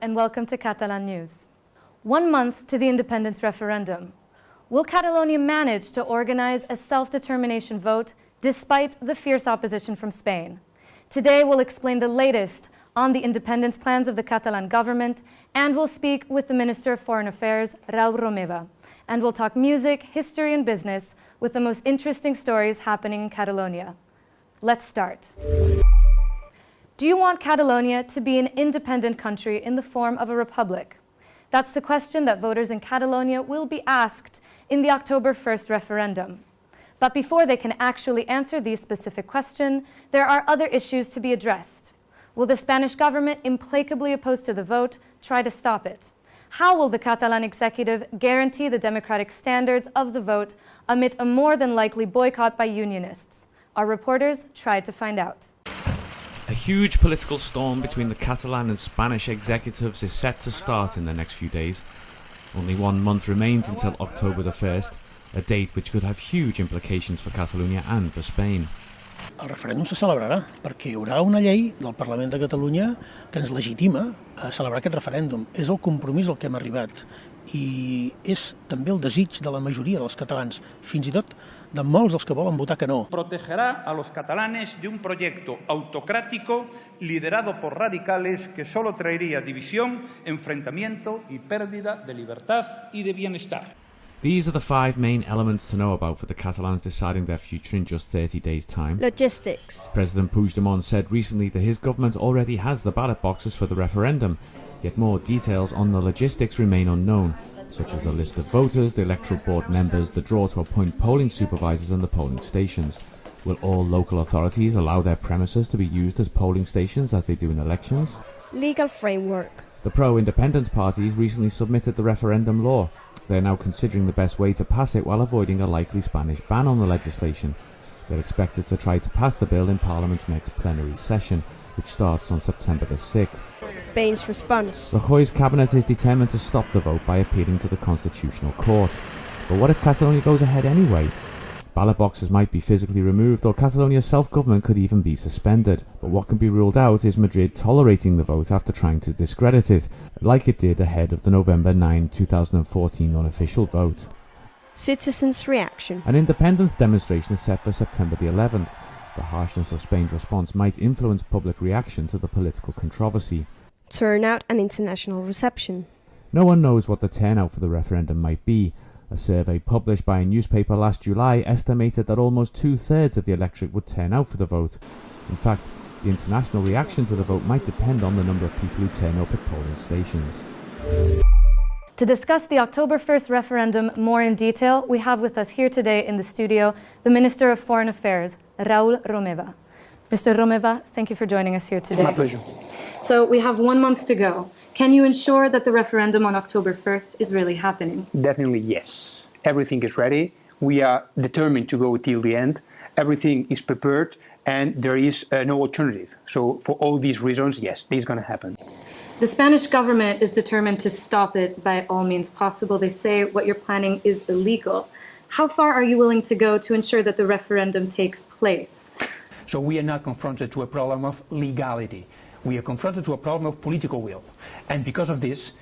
and welcome to Catalan News. 1 month to the independence referendum. Will Catalonia manage to organize a self-determination vote despite the fierce opposition from Spain? Today we'll explain the latest on the independence plans of the Catalan government, and we'll speak with the Minister of Foreign Affairs, Raül Romeva. And we'll talk music, history and business with the most interesting stories happening in Catalonia. Let's start. Do you want Catalonia to be an independent country in the form of a republic? That's the question that voters in Catalonia will be asked in the October 1st referendum. But before they can actually answer these specific questions, there are other issues to be addressed. Will the Spanish government, implacably opposed to the vote, try to stop it? How will the Catalan executive guarantee the democratic standards of the vote amid a more than likely boycott by unionists? Our reporters tried to find out. A huge political storm between the Catalan and Spanish executives is set to start in the next few days. Only 1 month remains until October the 1st, a date which could have huge implications for Catalonia and for Spain. El referèndum se celebrarà perquè hi haurà una llei del Parlament de Catalunya que ens legitima a celebrar aquest referèndum. És el compromís al que hem arribat i és també el desig de la majoria dels catalans, fins i tot de molts dels que volen votar que no. Protegerá a los catalanes de un proyecto autocrático liderado por radicales que solo traería división, enfrentamiento y pérdida de libertad y de bienestar. These are the 5 main elements to know about for the Catalans deciding their future in just 30 days' time. Logistics. President Puigdemont said recently that his government already has the ballot boxes for the referendum, yet more details on the logistics remain unknown, such as a list of voters, the electoral board members, the draw to appoint polling supervisors and the polling stations. Will all local authorities allow their premises to be used as polling stations as they do in elections? Legal framework. The pro-independence parties recently submitted the referendum law. They are now considering the best way to pass it while avoiding a likely Spanish ban on the legislation. They're expected to try to pass the bill in Parliament's next plenary session, which starts on September the 6th. Spain's response. Rajoy's cabinet is determined to stop the vote by appealing to the Constitutional Court. But what if Catalonia goes ahead anyway? Ballot boxes might be physically removed, or Catalonia's self-government could even be suspended. But what can be ruled out is Madrid tolerating the vote after trying to discredit it, like it did ahead of the November 9, 2014 unofficial vote. Citizens' reaction. An independence demonstration is set for September the 11th. The harshness of Spain's response might influence public reaction to the political controversy. Turnout and international reception. No one knows what the turnout for the referendum might be. A survey published by a newspaper last July estimated that almost 2/3 of the electorate would turn out for the vote. In fact, the international reaction to the vote might depend on the number of people who turn up at polling stations. To discuss the October 1st referendum more in detail, we have with us here today in the studio the Minister of Foreign Affairs, Raül Romeva. Mr. Romeva, thank you for joining us here today. My pleasure. So we have 1 month to go. Can you ensure that the referendum on October 1st is really happening? Definitely yes. Everything is ready. We are determined to go till the end. Everything is prepared and there is no alternative. So for all these reasons, yes, this is going to happen. The Spanish government is determined to stop it by all means possible. They say what you're planning is illegal. How far are you willing to go to ensure that the referendum takes place? So we are not confronted to a problem of legality. We are confronted to a problem of political will. And because of this,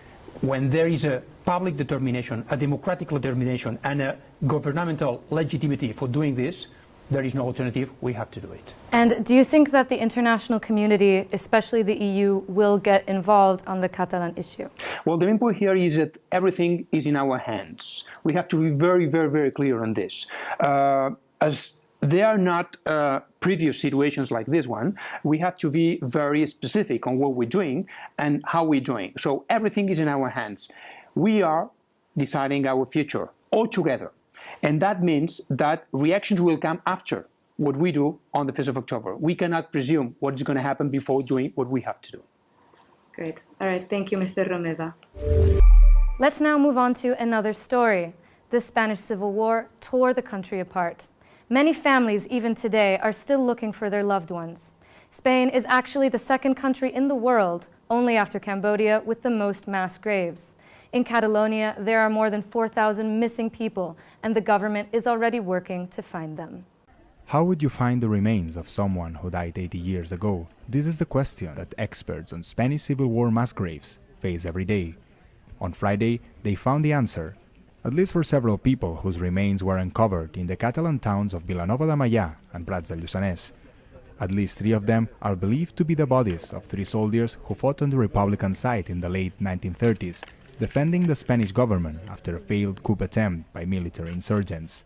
when there is a public determination, a democratic determination, and a governmental legitimacy for doing this, there is no alternative. We have to do it. And do you think that the international community, especially the EU, will get involved on the Catalan issue? Well, the main point here is that everything is in our hands. We have to be very, very, very clear on this. As there are not previous situations like this one, we have to be very specific on what we're doing and how we're doing. So everything is in our hands. We are deciding our future all together. And that means that reactions will come after what we do on the 1st of October. We cannot presume what is going to happen before doing what we have to do. Great. All right. Thank you, Mr. Romeva. Let's now move on to another story. The Spanish Civil War tore the country apart. Many families, even today, are still looking for their loved ones. Spain is actually the second country in the world, only after Cambodia, with the most mass graves. In Catalonia, there are more than 4,000 missing people, and the government is already working to find them. How would you find the remains of someone who died 80 years ago? This is the question that experts on Spanish Civil War mass graves face every day. On Friday, they found the answer, at least for several people whose remains were uncovered in the Catalan towns of Vilanova de Meià and Prats de Lluçanès. At least 3 of them are believed to be the bodies of 3 soldiers who fought on the Republican side in the late 1930s, defending the Spanish government after a failed coup attempt by military insurgents.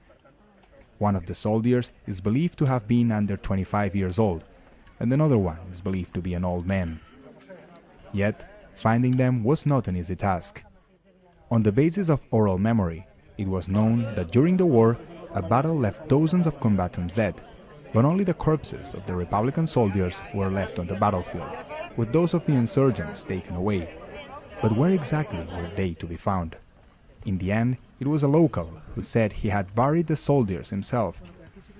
One of the soldiers is believed to have been under 25 years old, and another one is believed to be an old man. Yet, finding them was not an easy task. On the basis of oral memory, it was known that during the war, a battle left dozens of combatants dead, but only the corpses of the Republican soldiers were left on the battlefield, with those of the insurgents taken away. But where exactly were they to be found? In the end, it was a local who said he had buried the soldiers himself.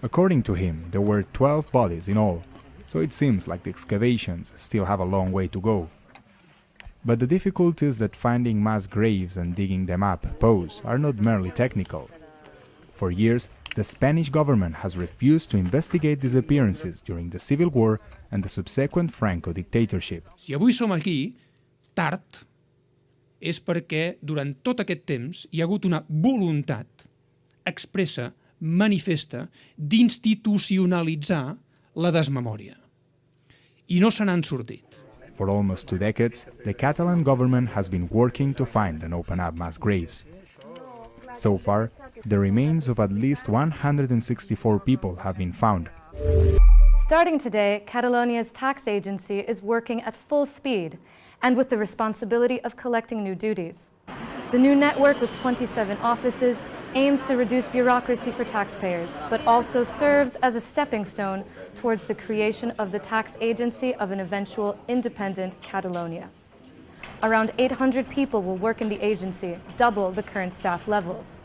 According to him, there were 12 bodies in all, so it seems like the excavations still have a long way to go. But the difficulties that finding mass graves and digging them up pose are not merely technical. For years, the Spanish government has refused to investigate disappearances during the Civil War and the subsequent Franco dictatorship. Si avui som aquí, tard, és perquè durant tot aquest temps hi ha hagut una voluntat expressa, manifesta, d'institucionalitzar la desmemòria. I no se n'han sortit. For almost 2 decades, the Catalan government has been working to find and open up mass graves. So far, the remains of at least 164 people have been found. Starting today, Catalonia's tax agency is working at full speed and with the responsibility of collecting new duties. The new network with 27 offices aims to reduce bureaucracy for taxpayers, but also serves as a stepping stone towards the creation of the tax agency of an eventual independent Catalonia. Around 800 people will work in the agency, double the current staff levels.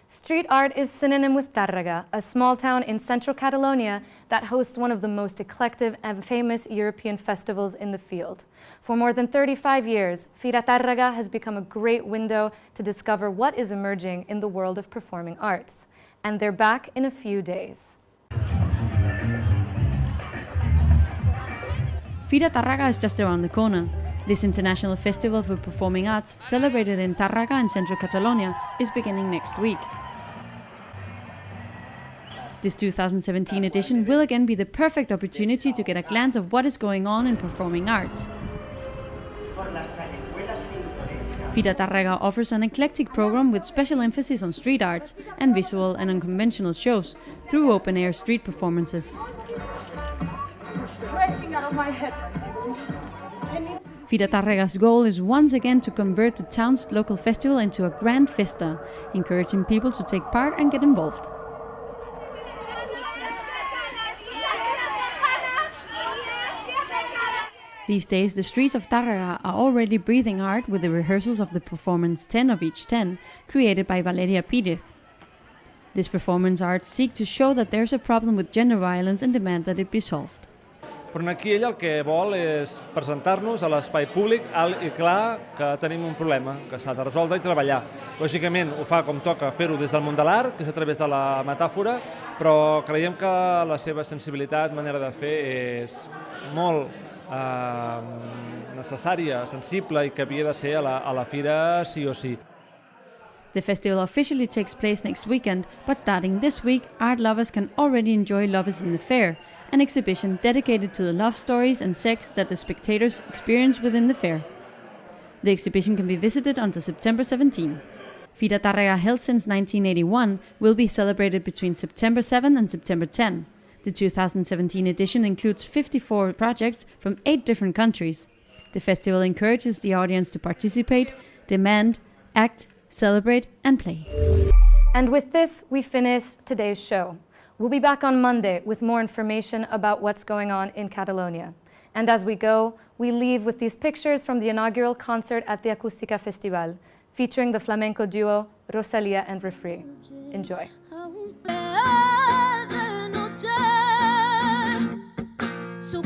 Street art is synonym with Tàrrega, a small town in central Catalonia that hosts one of the most eclectic and famous European festivals in the field. For more than 35 years, Fira Tàrrega has become a great window to discover what is emerging in the world of performing arts. And they're back in a few days. Fira Tàrrega is just around the corner. This international festival for performing arts, celebrated in Tàrrega in central Catalonia, is beginning next week. This 2017 edition will again be the perfect opportunity to get a glance of what is going on in performing arts. Fira Tàrrega offers an eclectic program with special emphasis on street arts and visual and unconventional shows through open-air street performances. Fira Tàrrega's goal is once again to convert the town's local festival into a grand festa, encouraging people to take part and get involved. These days, the streets of Tàrrega are already breathing art with the rehearsals of the performance 10 of each 10, created by Valeria Pírez. This performance art seeks to show that there's a problem with gender violence and demand that it be solved. Però aquí ell el que vol és presentar-nos a l'espai públic alt i clar que tenim un problema, que s'ha de resoldre i treballar. Lògicament ho fa com toca fer-ho des del món de l'art, que és a través de la metàfora, però creiem que la seva sensibilitat, manera de fer, és molt necessària, sensible i que havia de ser a la fira sí o sí. The festival officially takes place next weekend, but starting this week, art lovers can already enjoy Lovers in the Fair, an exhibition dedicated to the love stories and sex that the spectators experience within the fair. The exhibition can be visited until September 17. Fira Tàrrega, held since 1981, will be celebrated between September 7 and September 10. The 2017 edition includes 54 projects from 8 different countries. The festival encourages the audience to participate, demand, act, celebrate and play. And with this, we finish today's show. We'll be back on Monday with more information about what's going on in Catalonia. And as we go, we leave with these pictures from the inaugural concert at the Acústica Festival, featuring the flamenco duo Rosalía and Refri. Enjoy. Su